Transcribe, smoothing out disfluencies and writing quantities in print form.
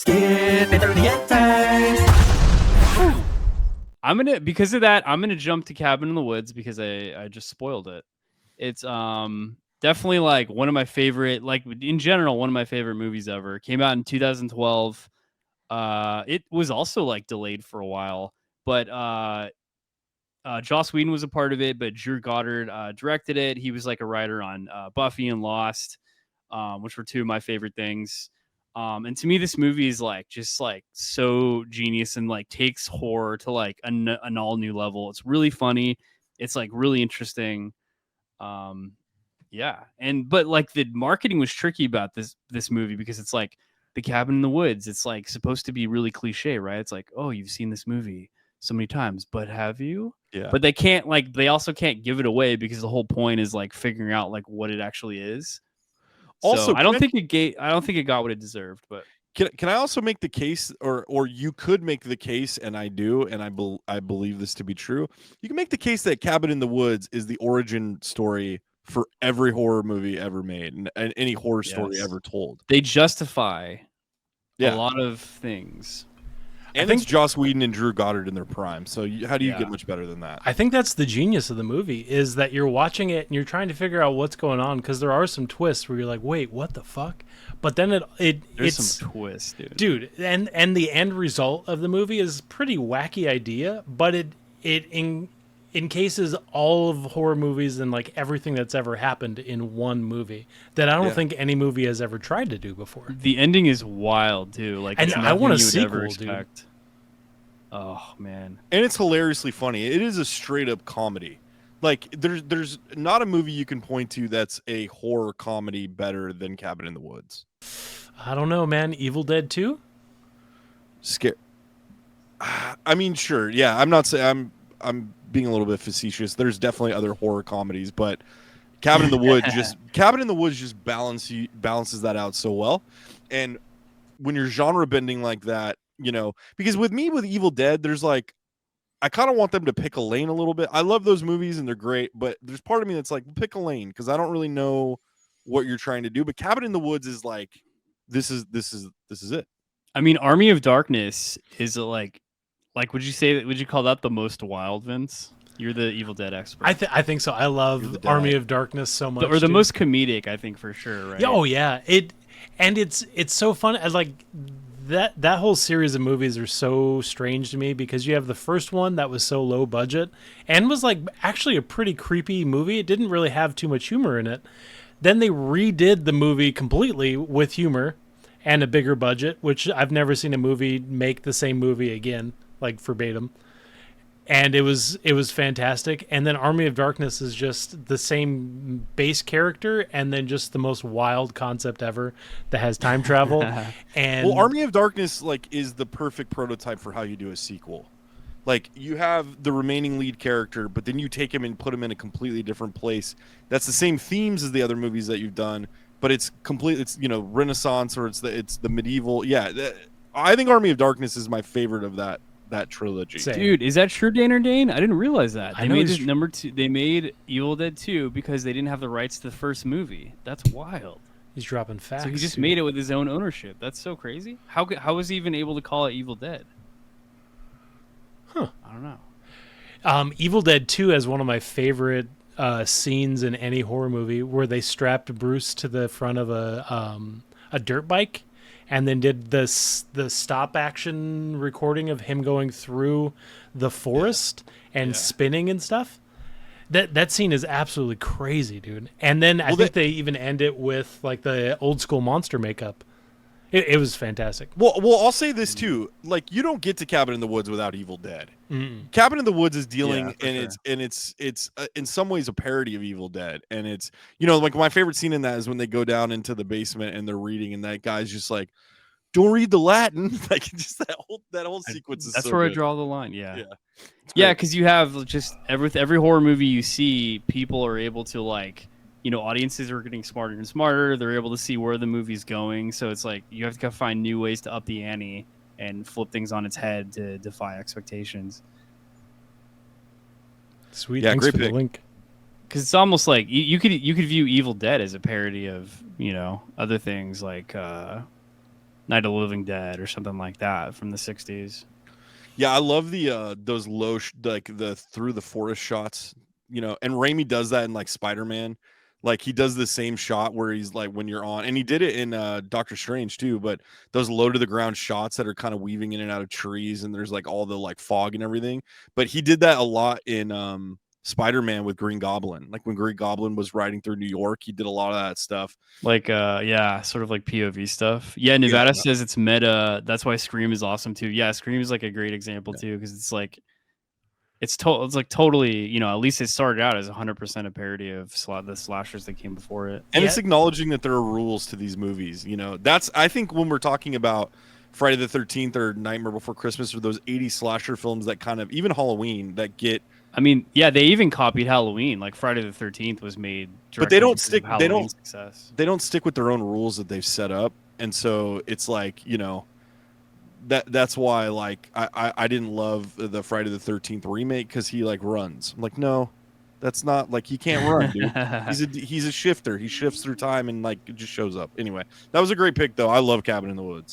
Skipping through the enters. Because of that, I'm gonna jump to Cabin in the Woods because I just spoiled it. It's definitely like one of my favorite, like in general, one of my favorite movies ever. Came out in 2012. It was also like delayed for a while, but Joss Whedon was a part of it, but Drew Goddard directed it. He was like a writer on Buffy and Lost, which were two of my favorite things. And to me, this movie is like just like so genius and like takes horror to like an all new level. It's really funny. It's like really interesting. Um, yeah, but like the marketing was tricky about this movie because it's like the cabin in the woods. It's like supposed to be really cliche, right? It's like, oh, you've seen this movie so many times, but have you? Yeah. But they also can't give it away because the whole point is like figuring out like what it actually is. Also, So I don't think it got what it deserved, but Can I also make the case, or you could make the case, and I do, and I believe this to be true. You can make the case that Cabin in the Woods is the origin story for every horror movie ever made, and any horror story Yes. ever told. They justify a Yeah. lot of things. And it's Joss Whedon and Drew Goddard in their prime. So how do you Yeah. get much better than that? I think that's the genius of the movie, is that you're watching it and you're trying to figure out what's going on, because there are some twists where you're like, wait, what the fuck? But then There's it's some twists, dude, and the end result of the movie is a pretty wacky idea, but it encases all of horror movies and like everything that's ever happened in one movie that I don't think any movie has ever tried to do before. The ending is wild too. Like, And it's I want a nothing you would ever sequel, dude. expect. Oh man. And it's hilariously funny. It is a straight up comedy. Like there's not a movie you can point to that's a horror comedy better than Cabin in the Woods. I don't know, man. Evil Dead 2? Scare. I mean, sure, yeah. I'm not saying I'm being a little bit facetious. There's definitely other horror comedies, but Cabin in the Woods just balances that out so well. And when you're genre bending like that, because with Evil Dead, there's like, I kind of want them to pick a lane a little bit. I love those movies and they're great, but there's part of me that's like, pick a lane, because I don't really know what you're trying to do. But Cabin in the Woods is like, this is it. I mean, Army of Darkness is like would you call that the most wild, Vince? You're the Evil Dead expert. I think so. I love Army of Darkness so much. Or the dude. most comedic, I think, for sure, right? Yeah, oh yeah. It's so fun. Like that whole series of movies are so strange to me, because you have the first one that was so low budget and was like actually a pretty creepy movie. It didn't really have too much humor in it. Then they redid the movie completely with humor and a bigger budget, which I've never seen a movie make the same movie again, like verbatim. And it was fantastic. And then Army of Darkness is just the same base character, and then just the most wild concept ever that has time travel. And Army of Darkness is the perfect prototype for how you do a sequel. Like, you have the remaining lead character, but then you take him and put him in a completely different place. That's the same themes as the other movies that you've done, but it's Renaissance, or it's the medieval. Yeah, I think Army of Darkness is my favorite of that trilogy. Same. Dude, is that true, Dane or Dane? I didn't realize that. I They know made he's this number 2. They made Evil Dead 2 because they didn't have the rights to the first movie. That's wild. he's dropping facts. So he just dude. made it with his own ownership. That's so crazy. How was he even able to call it Evil Dead? Huh. I don't know. Evil Dead 2 has one of my favorite scenes in any horror movie, where they strapped Bruce to the front of a dirt bike, and then did the stop action recording of him going through the forest and spinning and stuff. That scene is absolutely crazy, dude. And then I think they even end it with like the old school monster makeup. It was fantastic. Well, I'll say this too. Like, you don't get to Cabin in the Woods without Evil Dead. Mm. Cabin in the Woods is dealing, Yeah, for and it's in some ways a parody of Evil Dead. And it's, like, my favorite scene in that is when they go down into the basement and they're reading, and that guy's just like, "Don't read the Latin." Like, just that whole sequence is. That's so where good. I draw the line. Yeah. Yeah. Yeah, because you have just every horror movie you see, people are able to like, audiences are getting smarter and smarter. They're able to see where the movie's going. So it's like you have to find new ways to up the ante and flip things on its head to defy expectations. Sweet. Yeah, Thanks great for the pick. link. Because it's almost like you could view Evil Dead as a parody of other things like Night of the Living Dead or something like that from the 60s. Yeah, I love the those low like the through the forest shots, and Raimi does that in like Spider-Man. Like he does the same shot where he's like when you're on, and he did it in Doctor Strange too, but those low to the ground shots that are kind of weaving in and out of trees and there's like all the like fog and everything. But he did that a lot in Spider-Man with Green Goblin. Like when Green Goblin was riding through New York, he did a lot of that stuff. Like sort of like POV stuff. Yeah, Nevada says it's meta. That's why Scream is awesome too. Yeah, Scream is like a great example too, because it's like it's like totally, at least it started out as 100% a parody of the slashers that came before it. And it's acknowledging that there are rules to these movies. That's, I think, when we're talking about Friday the 13th or Nightmare Before Christmas or those 80s slasher films that kind of, even Halloween, that get. I mean, yeah, they even copied Halloween. Like Friday the 13th was made, but they don't stick. Success. They don't stick with their own rules that they've set up, and so it's like that's why like I didn't love the Friday the 13th remake because he like runs. I'm like, no, that's not like he can't run, dude. He's a shifter. He shifts through time and like it just shows up. Anyway, that was a great pick though. I love Cabin in the Woods.